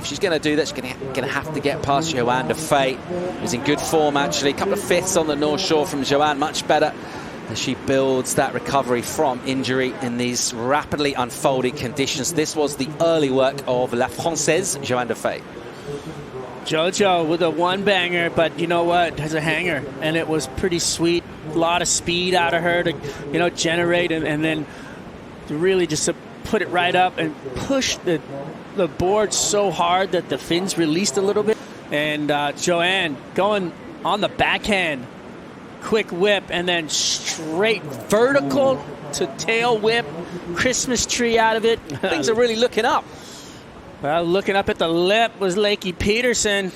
If she's going to do that, she's going to have to get past Johanne Defay, who's in good form, actually. A couple of fifths on the North Shore from Johanne, much better as she builds that recovery from injury in these rapidly unfolding conditions. This was the early work of La Française, Johanne Defay. JoJo with a one-banger, but you know what? Has a hanger, and it was pretty sweet. A lot of speed out of her to, you know, generate and then to really just put it right up and push the board so hard that the fins released a little bit. And Johanne going on the backhand, quick whip, and then straight vertical to tail whip, Christmas tree out of it. Things are really looking up. Well, looking up at the lip was Lakey Peterson.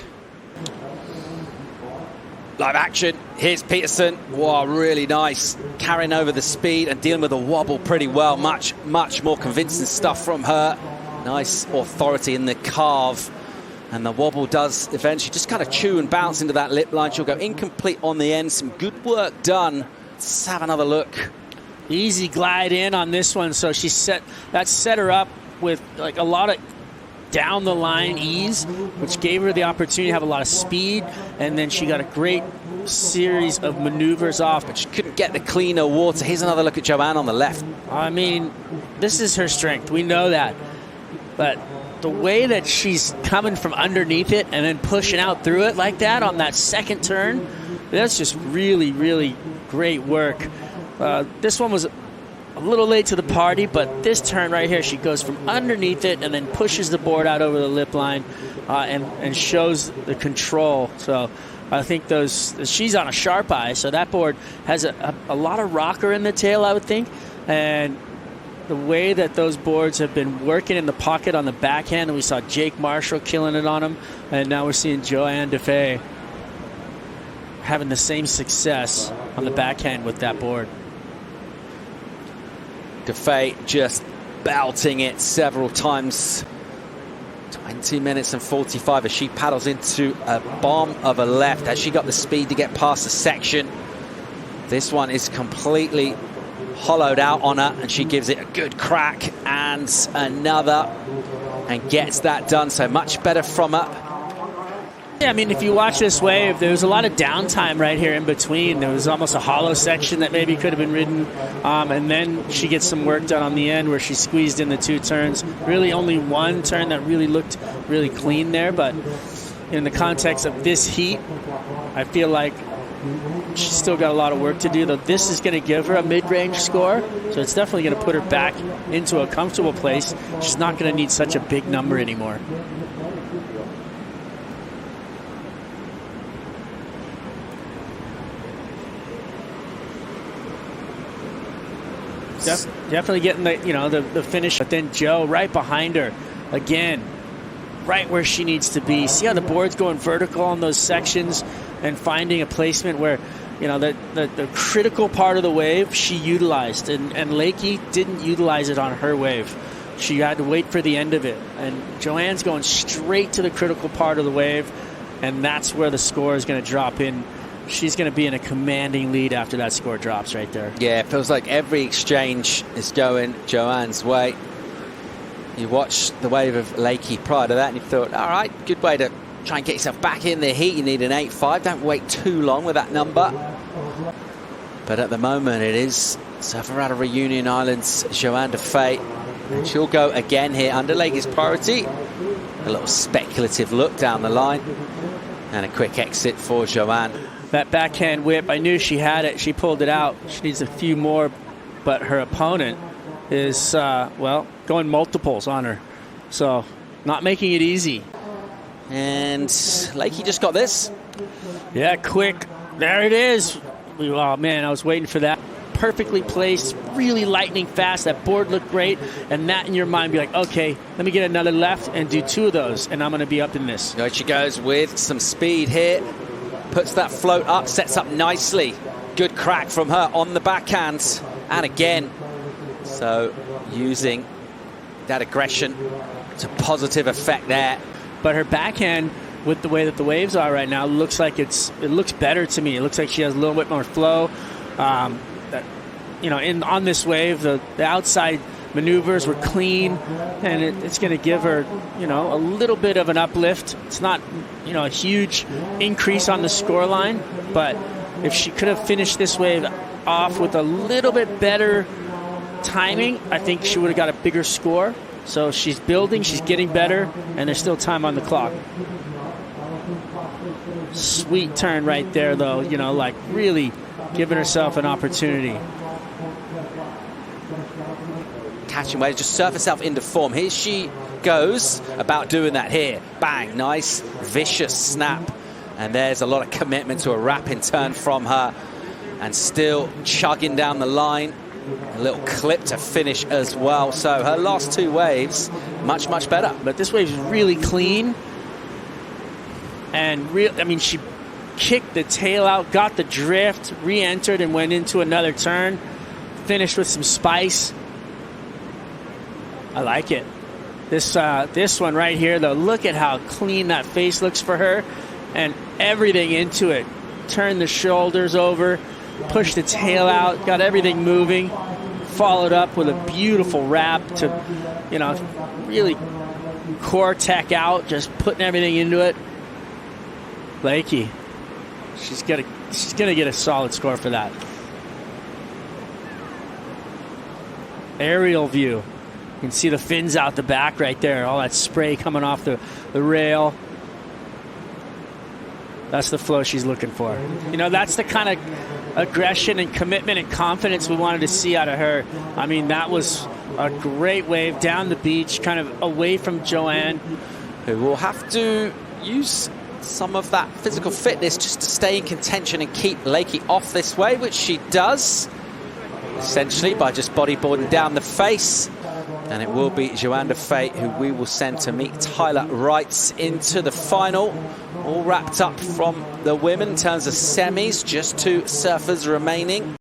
Live action. Here's Peterson. Wow, really nice. Carrying over the speed and dealing with the wobble pretty well. Much more convincing stuff from her. Nice authority in the carve. And the wobble does eventually just kind of chew and bounce into that lip line. She'll go incomplete on the end. Some good work done. Let's have another look. Easy glide in on this one. So she set her up with like a lot of down the line ease, which gave her the opportunity to have a lot of speed, and then she got a great series of maneuvers off, but she couldn't get the cleaner water. Here's another look at Johanne on the left. I mean, this is her strength, we know that, but the way that she's coming from underneath it and then pushing out through it like that on that second turn, that's just really great work. This one was a little late to the party, but this turn right here, she goes from underneath it and then pushes the board out over the lip line and shows the control. So I think she's on a sharp eye, so that board has a lot of rocker in the tail, I would think. And the way that those boards have been working in the pocket on the backhand, and we saw Jake Marshall killing it on them, and now we're seeing Johanne Defay having the same success on the backhand with that board. Defay just belting it several times. 20 minutes and 45 as she paddles into a bomb of a left. Has she got the speed to get past the section? This one is completely hollowed out on her, and she gives it a good crack and another and gets that done. So much better from her. Yeah, I mean, if you watch this wave, there was a lot of downtime right here in between. There was almost a hollow section that maybe could have been ridden. And then she gets some work done on the end where she squeezed in the two turns. Really only one turn that really looked really clean there. But in the context of this heat, I feel like she's still got a lot of work to do. Though this is going to give her a mid-range score. So it's definitely going to put her back into a comfortable place. She's not going to need such a big number anymore. Definitely getting the finish, but then Joe right behind her again, right where she needs to be. See how the board's going vertical on those sections and finding a placement where the critical part of the wave she utilized, and Lakey didn't utilize it on her wave. She had to wait for the end of it, and Johanne's going straight to the critical part of the wave, and that's where the score is going to drop in. She's going to be in a commanding lead after that score drops right there. Yeah, it feels like every exchange is going Johanne's way. You watch the wave of Lakey prior to that, and you thought, all right, good way to try and get yourself back in the heat. You need an 8-5. Don't wait too long with that number. But at the moment, it is Surfer out of Reunion Islands, Johanne Defay. And she'll go again here under Lakey's priority. A little speculative look down the line. And a quick exit for Johanne. That backhand whip, I knew she had it. She pulled it out. She needs a few more, but her opponent is, going multiples on her. So, not making it easy. And Lakey just got this. Yeah, quick. There it is. Oh, man, I was waiting for that. Perfectly placed, really lightning fast. That board looked great. And that in your mind be like, okay, let me get another left and do two of those, and I'm going to be up in this. There she goes with some speed here. Puts that float up, sets up nicely. Good crack from her on the backhand. And again, so using that aggression to positive effect there. But her backhand, with the way that the waves are right now, looks like it looks better to me. It looks like she has a little bit more flow. On this wave, the outside maneuvers were clean, and it's going to give her, you know, a little bit of an uplift. It's not, you know, a huge increase on the scoreline, but if she could have finished this wave off with a little bit better timing, I think she would have got a bigger score. So she's building, she's getting better, and there's still time on the clock. Sweet turn right there, though, you know, like really giving herself an opportunity. Catching waves, just surf herself into form. Here she goes, about doing that here. Bang, nice, vicious snap. And there's a lot of commitment to a wrapping turn from her. And still chugging down the line. A little clip to finish as well. So her last two waves, much, much better. But this wave's really clean. And I mean, she kicked the tail out, got the drift, re-entered and went into another turn. Finished with some spice. I like it. This one right here, though, look at how clean that face looks for her. And everything into it. Turn the shoulders over, push the tail out, got everything moving. Followed up with a beautiful wrap to, you know, really core tech out, just putting everything into it. Lakey, she's gonna get a solid score for that. Aerial view. You can see the fins out the back right there, all that spray coming off the rail. That's the flow she's looking for. You know, that's the kind of aggression and commitment and confidence we wanted to see out of her. I mean, that was a great wave down the beach, kind of away from Johanne, who will have to use some of that physical fitness just to stay in contention and keep Lakey off this wave, which she does, essentially by just bodyboarding down the face. And it will be Johanne Defay who we will send to meet Tyler Wrights into the final. All wrapped up from the women in terms of semis, just two surfers remaining.